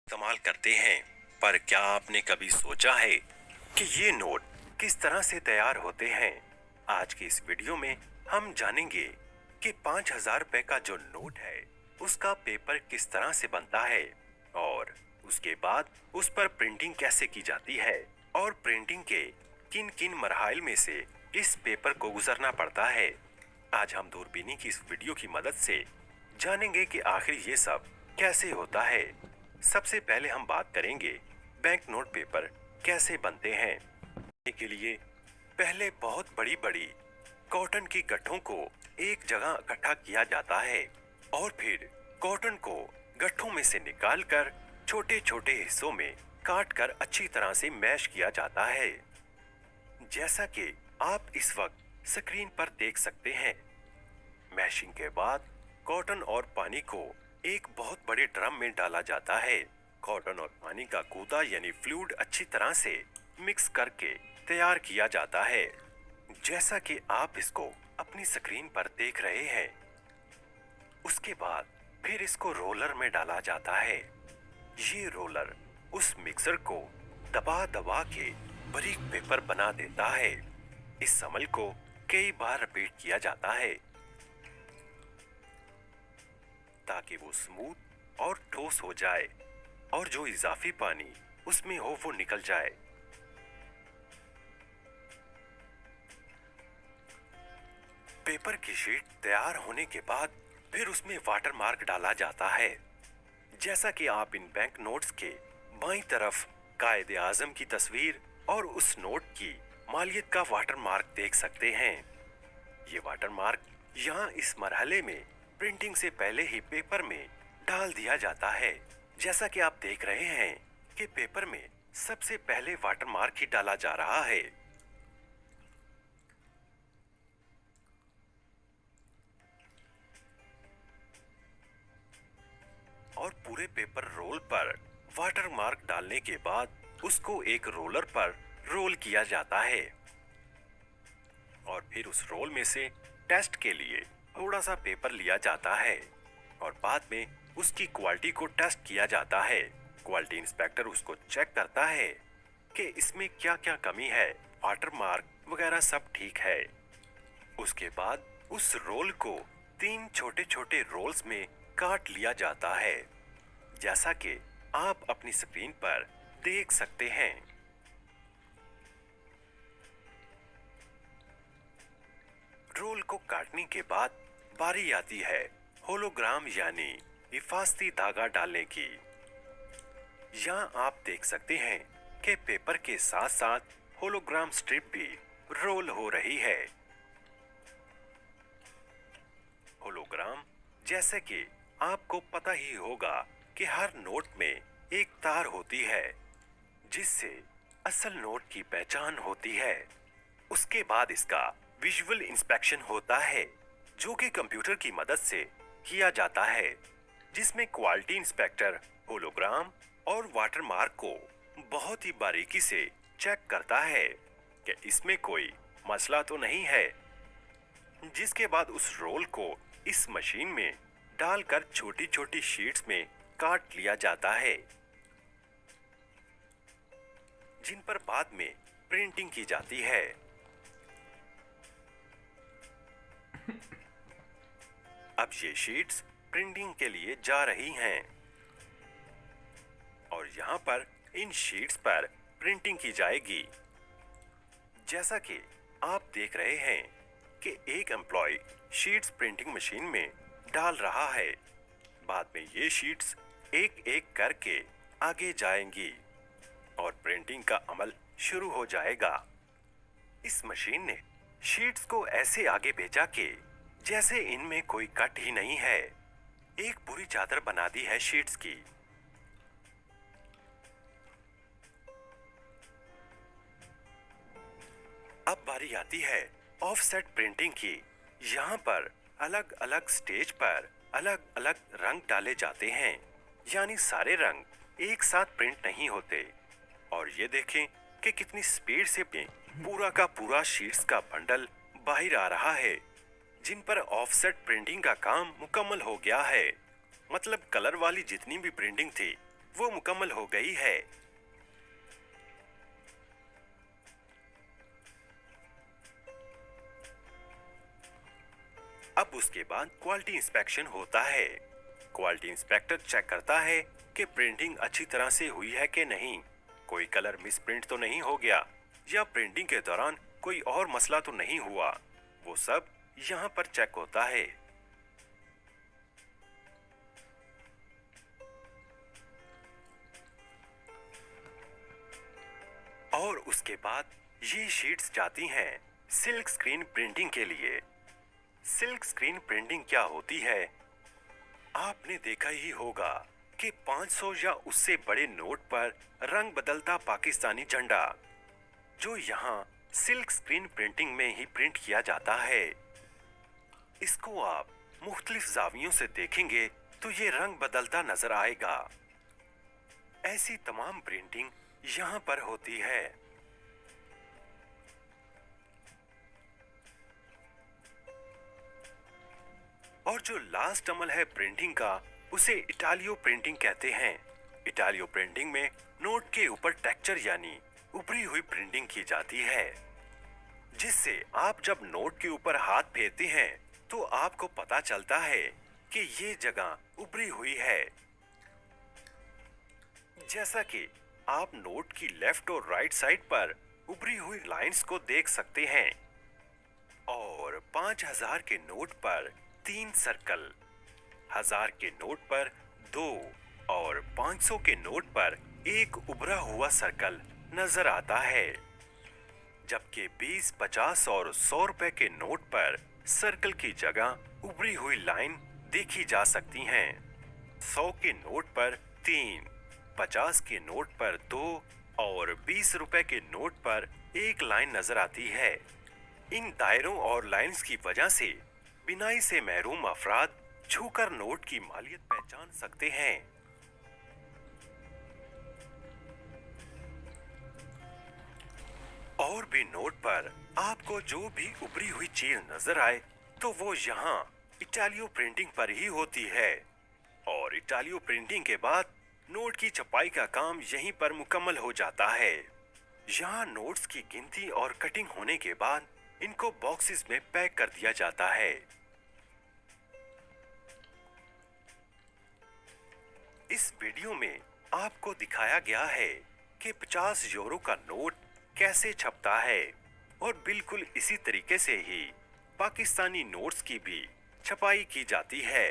इस्तेमाल करते हैं, पर क्या आपने कभी सोचा है कि ये नोट किस तरह से तैयार होते हैं? आज की इस वीडियो में हम जानेंगे कि 5,000 रुपए का जो नोट है उसका पेपर किस तरह से बनता है और उसके बाद उस पर प्रिंटिंग कैसे की जाती है और प्रिंटिंग के किन किन मरहल में से इस पेपर को गुजरना पड़ता है। आज हम दूरबीनी की इस वीडियो की मदद से जानेंगे कि आखिर ये सब कैसे होता है। सबसे पहले हम बात करेंगे बैंक नोट पेपर कैसे बनते हैं। के लिए पहले बहुत बड़ी बड़ी कॉटन की गट्ठों को एक जगह इकट्ठा किया जाता है और फिर कॉटन को गट्ठों में से निकालकर छोटे छोटे हिस्सों में काट कर अच्छी तरह से मैश किया जाता है, जैसा कि आप इस वक्त स्क्रीन पर देख सकते हैं। मैशिंग के बाद कॉटन और पानी को एक बहुत बड़े ड्रम में डाला जाता है। कॉटन और पानी का कूदा यानी फ्लूइड अच्छी तरह से मिक्स करके तैयार किया जाता है, जैसा कि आप इसको अपनी स्क्रीन पर देख रहे हैं। उसके बाद फिर इसको रोलर में डाला जाता है। ये रोलर उस मिक्सर को दबा दबा के बारीक पेपर बना देता है। इस अमल को कई बार रिपीट किया जाता है ताकि वो स्मूथ और ठोस हो जाए और जो इजाफी पानी उसमें हो वो निकल जाए। पेपर की शीट तैयार होने के बाद फिर उसमें वाटर मार्क डाला जाता है, जैसा कि आप इन बैंक नोट्स के बाईं तरफ कायदे आजम की तस्वीर और उस नोट की मालियत का वाटर मार्क देख सकते हैं। ये वाटर मार्क यहाँ इस मरहले में प्रिंटिंग से पहले ही पेपर में डाल दिया जाता है, जैसा कि आप देख रहे हैं कि पेपर में सबसे पहले वाटर मार्क ही डाला जा रहा है। और पूरे पेपर रोल पर वाटर मार्क डालने के बाद उसको एक रोलर पर रोल किया जाता है और फिर उस रोल में से टेस्ट के लिए थोड़ा सा पेपर लिया जाता है और बाद में उसकी क्वालिटी को टेस्ट किया जाता है। क्वालिटी इंस्पेक्टर उसको चेक करता है कि इसमें क्या क्या कमी है, वाटर मार्क वगैरह सब ठीक है। उसके बाद उस रोल को 3 छोटे छोटे रोल्स में काट लिया जाता है, जैसा कि आप अपनी स्क्रीन पर देख सकते हैं। रोल को काटने के बाद बारी आती है होलोग्राम यानी हिफाजती धागा डालने की। यहाँ आप देख सकते हैं कि पेपर के साथ साथ होलोग्राम स्ट्रिप भी रोल हो रही है। होलोग्राम जैसे कि आपको पता ही होगा कि हर नोट में एक तार होती है जिससे असल नोट की पहचान होती है। उसके बाद इसका विजुअल इंस्पेक्शन होता है, जो कि कंप्यूटर की मदद से किया जाता है, जिसमें क्वालिटी इंस्पेक्टर होलोग्राम और वाटर मार्क को बहुत ही बारीकी से चेक करता है कि इसमें कोई मसला तो नहीं है। जिसके बाद उस रोल को इस मशीन में डालकर छोटी छोटी शीट्स में काट लिया जाता है, जिन पर बाद में प्रिंटिंग की जाती है। अब ये शीट्स प्रिंटिंग के लिए जा रही हैं और यहाँ पर इन शीट्स पर प्रिंटिंग की जाएगी। जैसा कि आप देख रहे हैं कि एक एम्प्लॉय शीट्स प्रिंटिंग मशीन में डाल रहा है। बाद में ये शीट्स एक एक करके आगे जाएंगी और प्रिंटिंग का अमल शुरू हो जाएगा। इस मशीन ने शीट्स को ऐसे आगे भेजा कि जैसे इनमें कोई कट ही नहीं है। एक पूरी चादर बना दी है शीट्स की। अब बारी आती है ऑफसेट प्रिंटिंग की। यहाँ पर अलग अलग स्टेज पर अलग अलग रंग डाले जाते हैं, यानी सारे रंग एक साथ प्रिंट नहीं होते। और ये देखें कि कितनी स्पीड से पूरा का पूरा शीट्स का बंडल बाहर आ रहा है, जिन पर ऑफसेट प्रिंटिंग का काम मुकम्मल हो गया है। मतलब कलर वाली जितनी भी प्रिंटिंग थी वो मुकम्मल हो गई है। अब उसके बाद क्वालिटी इंस्पेक्शन होता है। क्वालिटी इंस्पेक्टर चेक करता है कि प्रिंटिंग अच्छी तरह से हुई है कि नहीं, कोई कलर मिस प्रिंट तो नहीं हो गया, या प्रिंटिंग के दौरान कोई और मसला तो नहीं हुआ। वो सब यहाँ पर चेक होता है। और उसके बाद ये शीट्स जाती हैं सिल्क स्क्रीन प्रिंटिंग के लिए। सिल्क स्क्रीन प्रिंटिंग क्या होती है? आपने देखा ही होगा कि 500 या उससे बड़े नोट पर रंग बदलता पाकिस्तानी झंडा, जो यहाँ सिल्क स्क्रीन प्रिंटिंग में ही प्रिंट किया जाता है। इसको आप मुख्तलिफ जावियों से देखेंगे तो ये रंग बदलता नजर आएगा। ऐसी तमाम प्रिंटिंग यहाँ पर होती है। और जो लास्ट अमल है प्रिंटिंग का, उसे इटालियो प्रिंटिंग कहते हैं। इटालियो प्रिंटिंग में नोट के ऊपर टेक्सचर यानी उभरी हुई प्रिंटिंग की जाती है, जिससे आप जब नोट के ऊपर हाथ फेरते हैं तो आपको पता चलता है कि ये जगह उभरी हुई है। जैसा कि आप नोट की लेफ्ट और राइट साइड पर उभरी हुई लाइंस को देख सकते हैं। और 5000 के नोट पर 3 सर्कल, 1000 के नोट पर 2 और 500 के नोट पर एक उभरा हुआ सर्कल नजर आता है। जबकि 20, 50 और 100 रुपए के नोट पर सर्कल की जगह उभरी हुई लाइन देखी जा सकती हैं। 100 के नोट पर 3, 50 के नोट पर 2 और 20 रुपए के नोट पर एक लाइन नजर आती है। इन दायरों और लाइंस की वजह से बिनाई से महरूम अफराद छूकर नोट की मालियत पहचान सकते हैं। और भी नोट पर आपको जो भी उभरी हुई चीज नजर आए तो वो यहाँ इटालियो प्रिंटिंग पर ही होती है। और इटालियो प्रिंटिंग के बाद नोट की छपाई का काम यहीं पर मुकम्मल हो जाता है। यहाँ नोट्स की गिनती और कटिंग होने के बाद इनको बॉक्सेस में पैक कर दिया जाता है। इस वीडियो में आपको दिखाया गया है कि 50 यूरो का नोट कैसे छपता है, और बिल्कुल इसी तरीके से ही पाकिस्तानी नोट्स की भी छपाई की जाती है।